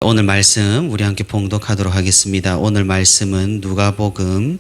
오늘 말씀 우리 함께 봉독하도록 하겠습니다. 오늘 말씀은 누가복음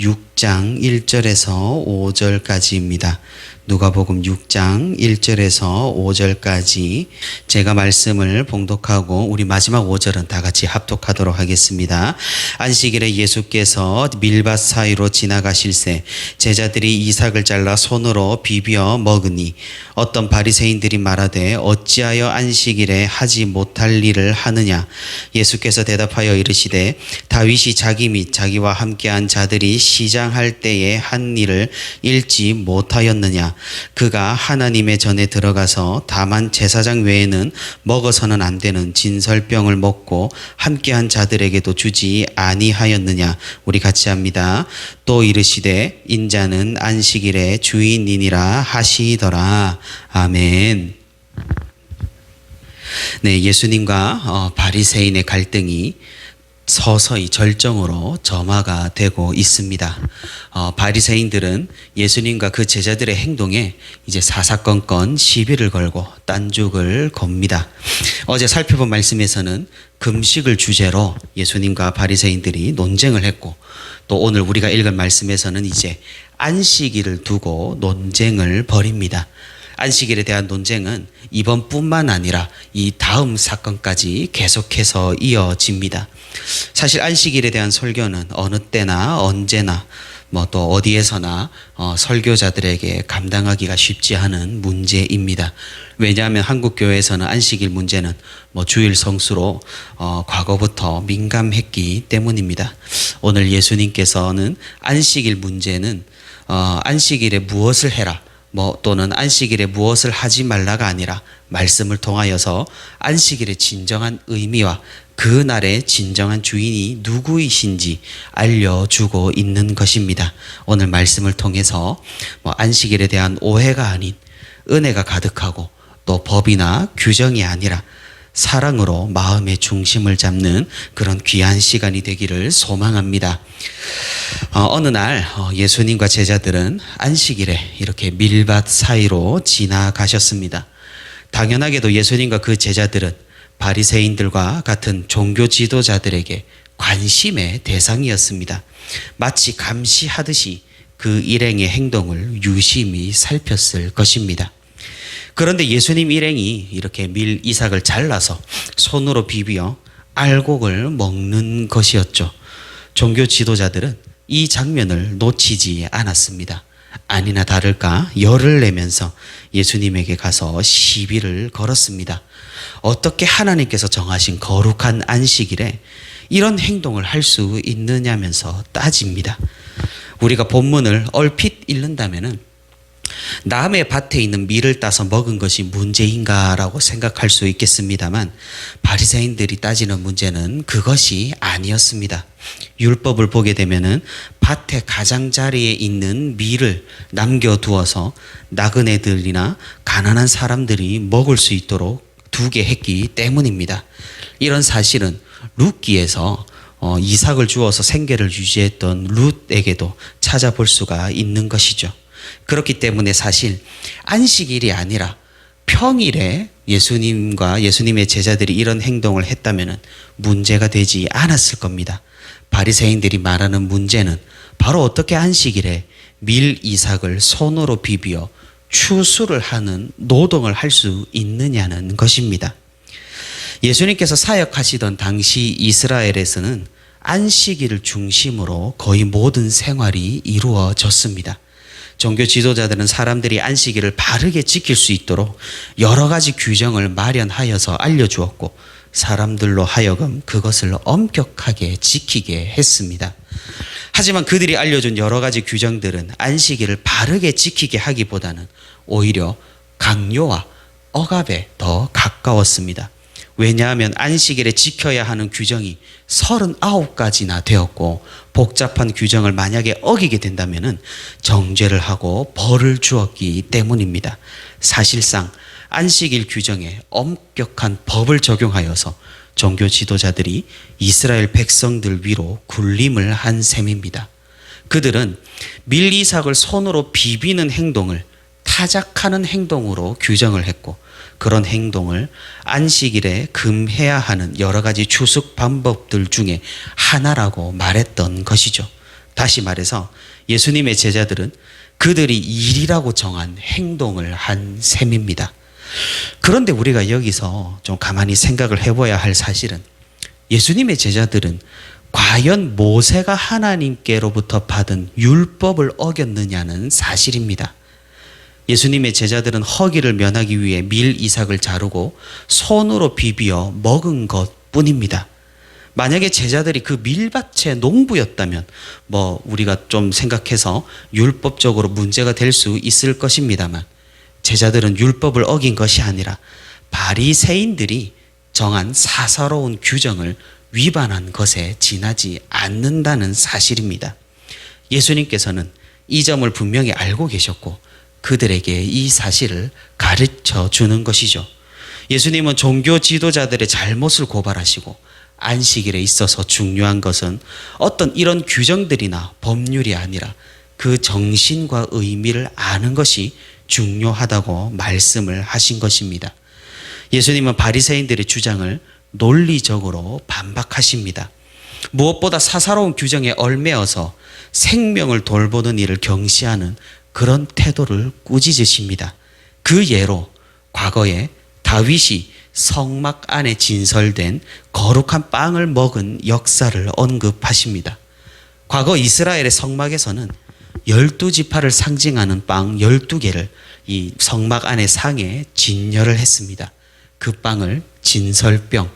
6장 1절에서 5절까지입니다. 누가복음 6장 1절에서 5절까지 제가 말씀을 봉독하고 우리 마지막 5절은 다 같이 합독하도록 하겠습니다. 안식일에 예수께서 밀밭 사이로 지나가실새 제자들이 이삭을 잘라 손으로 비벼 먹으니 어떤 바리새인들이 말하되 어찌하여 안식일에 하지 못할 일을 하느냐. 예수께서 대답하여 이르시되 다윗이 자기 및 자기와 함께한 자들이 시장할 때에 한 일을 읽지 못하였느냐. 그가 하나님의 전에 들어가서 다만 제사장 외에는 먹어서는 안 되는 진설병을 먹고 함께한 자들에게도 주지 아니하였느냐. 우리 같이 합니다. 또 이르시되 인자는 안식일의 주인이니라 하시더라. 아멘. 네, 예수님과 바리새인의 갈등이 서서히 절정으로 점화가 되고 있습니다. 바리새인들은 예수님과 그 제자들의 행동에 이제 사사건건 시비를 걸고 딴죽을 겁니다. 어제 살펴본 말씀에서는 금식을 주제로 예수님과 바리새인들이 논쟁을 했고, 또 오늘 우리가 읽은 말씀에서는 이제 안식일을 두고 논쟁을 벌입니다. 안식일에 대한 논쟁은 이번뿐만 아니라 이 다음 사건까지 계속해서 이어집니다. 사실 안식일에 대한 설교는 어느 때나 언제나 또 어디에서나 설교자들에게 감당하기가 쉽지 않은 문제입니다. 왜냐하면 한국 교회에서는 안식일 문제는 주일 성수로 과거부터 민감했기 때문입니다. 오늘 예수님께서는 안식일 문제는 안식일에 무엇을 해라 또는 안식일에 무엇을 하지 말라가 아니라 말씀을 통하여서 안식일의 진정한 의미와 그날의 진정한 주인이 누구이신지 알려주고 있는 것입니다. 오늘 말씀을 통해서 안식일에 대한 오해가 아닌 은혜가 가득하고 또 법이나 규정이 아니라 사랑으로 마음의 중심을 잡는 그런 귀한 시간이 되기를 소망합니다. 어느 날 예수님과 제자들은 안식일에 이렇게 밀밭 사이로 지나가셨습니다. 당연하게도 예수님과 그 제자들은 바리새인들과 같은 종교 지도자들에게 관심의 대상이었습니다. 마치 감시하듯이 그 일행의 행동을 유심히 살폈을 것입니다. 그런데 예수님 일행이 이렇게 밀 이삭을 잘라서 손으로 비비어 알곡을 먹는 것이었죠. 종교 지도자들은 이 장면을 놓치지 않았습니다. 아니나 다를까 열을 내면서 예수님에게 가서 시비를 걸었습니다. 어떻게 하나님께서 정하신 거룩한 안식일에 이런 행동을 할 수 있느냐면서 따집니다. 우리가 본문을 얼핏 읽는다면은 남의 밭에 있는 밀을 따서 먹은 것이 문제인가라고 생각할 수 있겠습니다만 바리새인들이 따지는 문제는 그것이 아니었습니다. 율법을 보게 되면은 밭의 가장자리에 있는 밀을 남겨두어서 나그네들이나 가난한 사람들이 먹을 수 있도록 두게 했기 때문입니다. 이런 사실은 룻기에서 이삭을 주어서 생계를 유지했던 룻에게도 찾아볼 수가 있는 것이죠. 그렇기 때문에 사실 안식일이 아니라 평일에 예수님과 예수님의 제자들이 이런 행동을 했다면 문제가 되지 않았을 겁니다. 바리새인들이 말하는 문제는 바로 어떻게 안식일에 밀 이삭을 손으로 비비어 추수를 하는 노동을 할 수 있느냐는 것입니다. 예수님께서 사역하시던 당시 이스라엘에서는 안식일을 중심으로 거의 모든 생활이 이루어졌습니다. 종교 지도자들은 사람들이 안식일을 바르게 지킬 수 있도록 여러 가지 규정을 마련하여서 알려주었고 사람들로 하여금 그것을 엄격하게 지키게 했습니다. 하지만 그들이 알려준 여러 가지 규정들은 안식일을 바르게 지키게 하기보다는 오히려 강요와 억압에 더 가까웠습니다. 왜냐하면 안식일에 지켜야 하는 규정이 39가지나 되었고 복잡한 규정을 만약에 어기게 된다면 정죄를 하고 벌을 주었기 때문입니다. 사실상 안식일 규정에 엄격한 법을 적용하여서 종교 지도자들이 이스라엘 백성들 위로 군림을 한 셈입니다. 그들은 밀 이삭을 손으로 비비는 행동을 타작하는 행동으로 규정을 했고 그런 행동을 안식일에 금해야 하는 여러 가지 추석 방법들 중에 하나라고 말했던 것이죠. 다시 말해서 예수님의 제자들은 그들이 일이라고 정한 행동을 한 셈입니다. 그런데 우리가 여기서 좀 가만히 생각을 해봐야 할 사실은 예수님의 제자들은 과연 모세가 하나님께로부터 받은 율법을 어겼느냐는 사실입니다. 예수님의 제자들은 허기를 면하기 위해 밀 이삭을 자르고 손으로 비비어 먹은 것뿐입니다. 만약에 제자들이 그 밀밭의 농부였다면 우리가 좀 생각해서 율법적으로 문제가 될 수 있을 것입니다만 제자들은 율법을 어긴 것이 아니라 바리새인들이 정한 사사로운 규정을 위반한 것에 지나지 않는다는 사실입니다. 예수님께서는 이 점을 분명히 알고 계셨고 그들에게 이 사실을 가르쳐 주는 것이죠. 예수님은 종교 지도자들의 잘못을 고발하시고 안식일에 있어서 중요한 것은 어떤 이런 규정들이나 법률이 아니라 그 정신과 의미를 아는 것이 중요하다고 말씀을 하신 것입니다. 예수님은 바리새인들의 주장을 논리적으로 반박하십니다. 무엇보다 사사로운 규정에 얽매여서 생명을 돌보는 일을 경시하는 그런 태도를 꾸짖으십니다. 그 예로 과거에 다윗이 성막 안에 진설된 거룩한 빵을 먹은 역사를 언급하십니다. 과거 이스라엘의 성막에서는 12지파를 상징하는 빵 12개를 이 성막 안의 상에 진열을 했습니다. 그 빵을 진설병,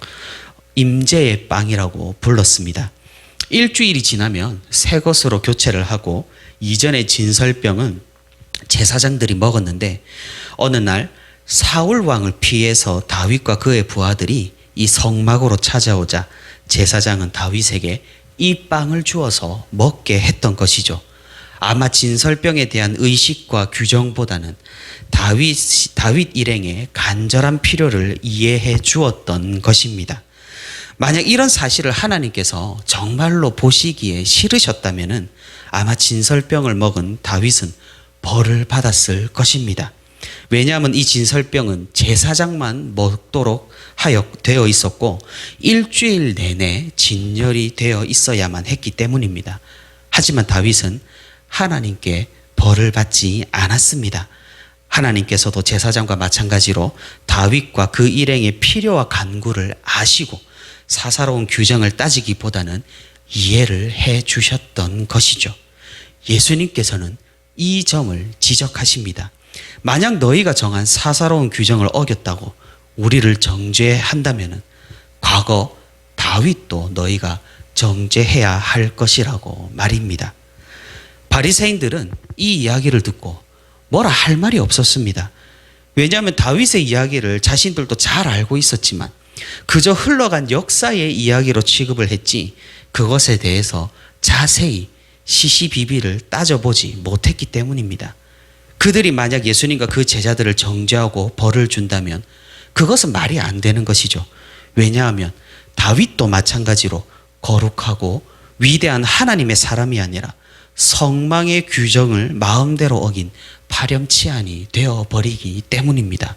임재의 빵이라고 불렀습니다. 일주일이 지나면 새 것으로 교체를 하고 이전의 진설병은 제사장들이 먹었는데 어느 날 사울 왕을 피해서 다윗과 그의 부하들이 이 성막으로 찾아오자 제사장은 다윗에게 이 빵을 주어서 먹게 했던 것이죠. 아마 진설병에 대한 의식과 규정보다는 다윗 일행의 간절한 필요를 이해해 주었던 것입니다. 만약 이런 사실을 하나님께서 정말로 보시기에 싫으셨다면 아마 진설병을 먹은 다윗은 벌을 받았을 것입니다. 왜냐하면 이 진설병은 제사장만 먹도록 되어 있었고 일주일 내내 진열이 되어 있어야만 했기 때문입니다. 하지만 다윗은 하나님께 벌을 받지 않았습니다. 하나님께서도 제사장과 마찬가지로 다윗과 그 일행의 필요와 간구를 아시고 사사로운 규정을 따지기보다는 이해를 해 주셨던 것이죠. 예수님께서는 이 점을 지적하십니다. 만약 너희가 정한 사사로운 규정을 어겼다고 우리를 정죄한다면 과거 다윗도 너희가 정죄해야 할 것이라고 말입니다. 바리새인들은 이 이야기를 듣고 뭐라 할 말이 없었습니다. 왜냐하면 다윗의 이야기를 자신들도 잘 알고 있었지만 그저 흘러간 역사의 이야기로 취급을 했지 그것에 대해서 자세히 시시비비를 따져보지 못했기 때문입니다. 그들이 만약 예수님과 그 제자들을 정죄하고 벌을 준다면 그것은 말이 안 되는 것이죠. 왜냐하면 다윗도 마찬가지로 거룩하고 위대한 하나님의 사람이 아니라 성망의 규정을 마음대로 어긴 파렴치한이 되어버리기 때문입니다.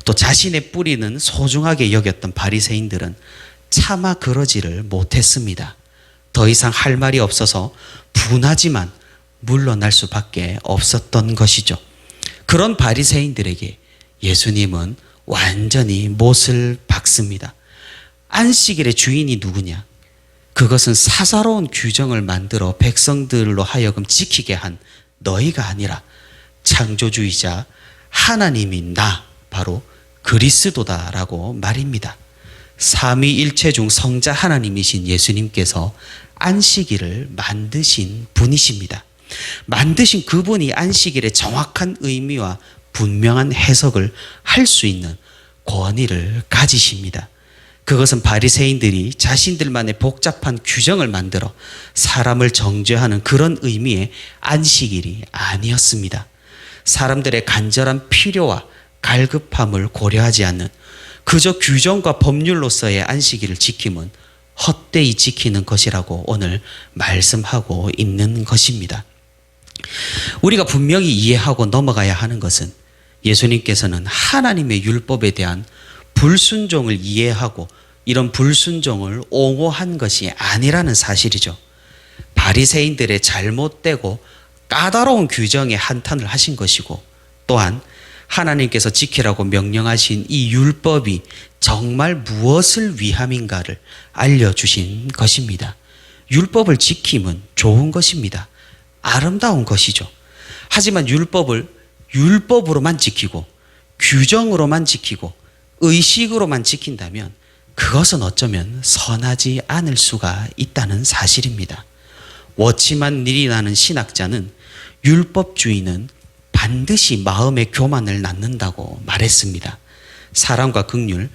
또 자신의 뿌리는 소중하게 여겼던 바리새인들은 차마 그러지를 못했습니다. 더 이상 할 말이 없어서 분하지만 물러날 수밖에 없었던 것이죠. 그런 바리새인들에게 예수님은 완전히 못을 박습니다. 안식일의 주인이 누구냐? 그것은 사사로운 규정을 만들어 백성들로 하여금 지키게 한 너희가 아니라 창조주이자 하나님인 나 바로 그리스도다라고 말입니다. 삼위일체 중 성자 하나님이신 예수님께서 안식일을 만드신 분이십니다. 만드신 그분이 안식일의 정확한 의미와 분명한 해석을 할 수 있는 권위를 가지십니다. 그것은 바리새인들이 자신들만의 복잡한 규정을 만들어 사람을 정죄하는 그런 의미의 안식일이 아니었습니다. 사람들의 간절한 필요와 갈급함을 고려하지 않는 그저 규정과 법률로서의 안식일을 지킴은 헛되이 지키는 것이라고 오늘 말씀하고 있는 것입니다. 우리가 분명히 이해하고 넘어가야 하는 것은 예수님께서는 하나님의 율법에 대한 불순종을 이해하고 이런 불순종을 옹호한 것이 아니라는 사실이죠. 바리새인들의 잘못되고 까다로운 규정에 한탄을 하신 것이고, 또한 하나님께서 지키라고 명령하신 이 율법이 정말 무엇을 위함인가를 알려주신 것입니다. 율법을 지킴은 좋은 것입니다. 아름다운 것이죠. 하지만 율법을 율법으로만 지키고 규정으로만 지키고 의식으로만 지킨다면 그것은 어쩌면 선하지 않을 수가 있다는 사실입니다. 워치만 닐이라는 신학자는 율법주의는 반드시 마음의 교만을 낳는다고 말했습니다. 사랑과 긍휼,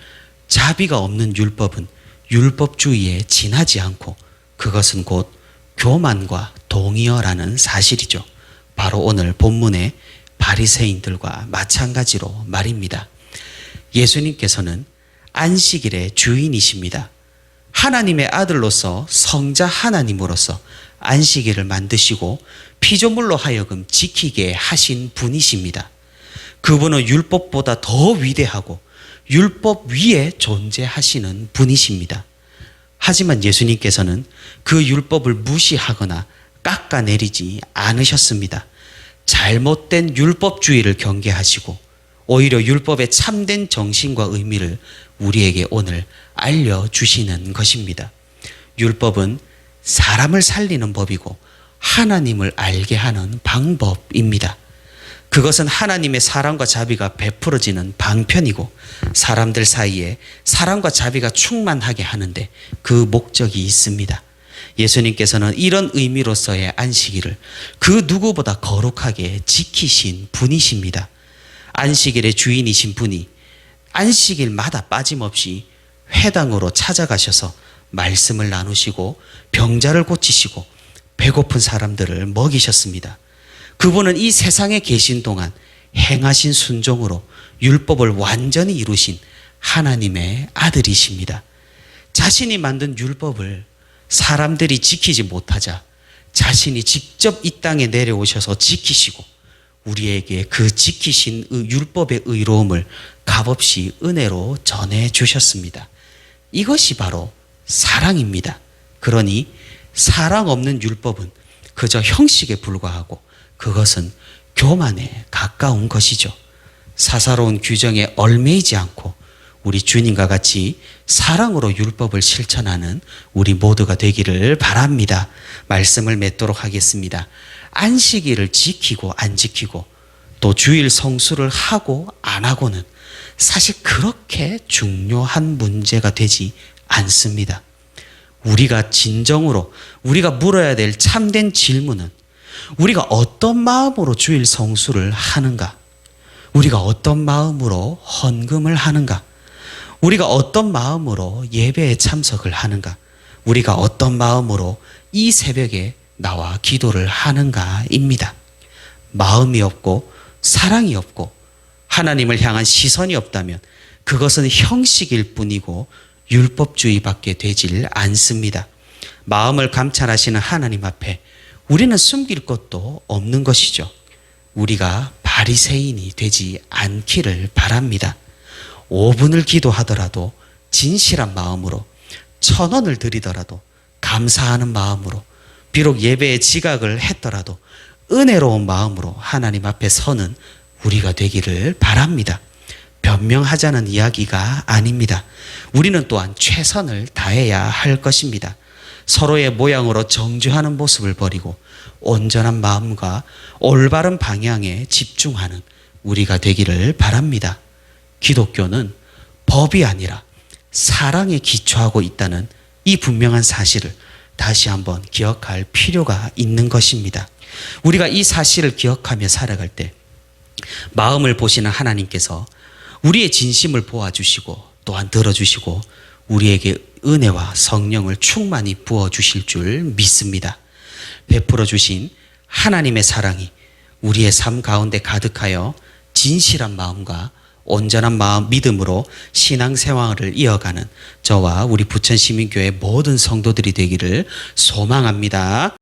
자비가 없는 율법은 율법주의에 지나지 않고 그것은 곧 교만과 동의어라는 사실이죠. 바로 오늘 본문의 바리새인들과 마찬가지로 말입니다. 예수님께서는 안식일의 주인이십니다. 하나님의 아들로서 성자 하나님으로서 안식일을 만드시고 피조물로 하여금 지키게 하신 분이십니다. 그분은 율법보다 더 위대하고 율법 위에 존재하시는 분이십니다. 하지만 예수님께서는 그 율법을 무시하거나 깎아내리지 않으셨습니다. 잘못된 율법주의를 경계하시고 오히려 율법의 참된 정신과 의미를 우리에게 오늘 알려주시는 것입니다. 율법은 사람을 살리는 법이고 하나님을 알게 하는 방법입니다. 그것은 하나님의 사랑과 자비가 베풀어지는 방편이고 사람들 사이에 사랑과 자비가 충만하게 하는데 그 목적이 있습니다. 예수님께서는 이런 의미로서의 안식일을 그 누구보다 거룩하게 지키신 분이십니다. 안식일의 주인이신 분이 안식일마다 빠짐없이 회당으로 찾아가셔서 말씀을 나누시고 병자를 고치시고 배고픈 사람들을 먹이셨습니다. 그분은 이 세상에 계신 동안 행하신 순종으로 율법을 완전히 이루신 하나님의 아들이십니다. 자신이 만든 율법을 사람들이 지키지 못하자 자신이 직접 이 땅에 내려오셔서 지키시고 우리에게 그 지키신 율법의 의로움을 값없이 은혜로 전해주셨습니다. 이것이 바로 사랑입니다. 그러니 사랑 없는 율법은 그저 형식에 불과하고 그것은 교만에 가까운 것이죠. 사사로운 규정에 얽매이지 않고 우리 주님과 같이 사랑으로 율법을 실천하는 우리 모두가 되기를 바랍니다. 말씀을 맺도록 하겠습니다. 안식일을 지키고 안 지키고 또 주일 성수를 하고 안 하고는 사실 그렇게 중요한 문제가 되지 않습니다. 우리가 진정으로 우리가 물어야 될 참된 질문은 우리가 어떤 마음으로 주일 성수를 하는가? 우리가 어떤 마음으로 헌금을 하는가? 우리가 어떤 마음으로 예배에 참석을 하는가? 우리가 어떤 마음으로 이 새벽에 나와 기도를 하는가입니다. 마음이 없고 사랑이 없고 하나님을 향한 시선이 없다면 그것은 형식일 뿐이고 율법주의밖에 되질 않습니다. 마음을 감찰하시는 하나님 앞에 우리는 숨길 것도 없는 것이죠. 우리가 바리새인이 되지 않기를 바랍니다. 5분을 기도하더라도 진실한 마음으로 1,000원을 드리더라도 감사하는 마음으로 비록 예배에 지각을 했더라도 은혜로운 마음으로 하나님 앞에 서는 우리가 되기를 바랍니다. 변명하자는 이야기가 아닙니다. 우리는 또한 최선을 다해야 할 것입니다. 서로의 모양으로 정죄하는 모습을 버리고 온전한 마음과 올바른 방향에 집중하는 우리가 되기를 바랍니다. 기독교는 법이 아니라 사랑에 기초하고 있다는 이 분명한 사실을 다시 한번 기억할 필요가 있는 것입니다. 우리가 이 사실을 기억하며 살아갈 때 마음을 보시는 하나님께서 우리의 진심을 보아주시고 또한 들어주시고 우리에게 은혜와 성령을 충만히 부어주실 줄 믿습니다. 베풀어 주신 하나님의 사랑이 우리의 삶 가운데 가득하여 진실한 마음과 온전한 마음 믿음으로 신앙생활을 이어가는 저와 우리 부천시민교회 모든 성도들이 되기를 소망합니다.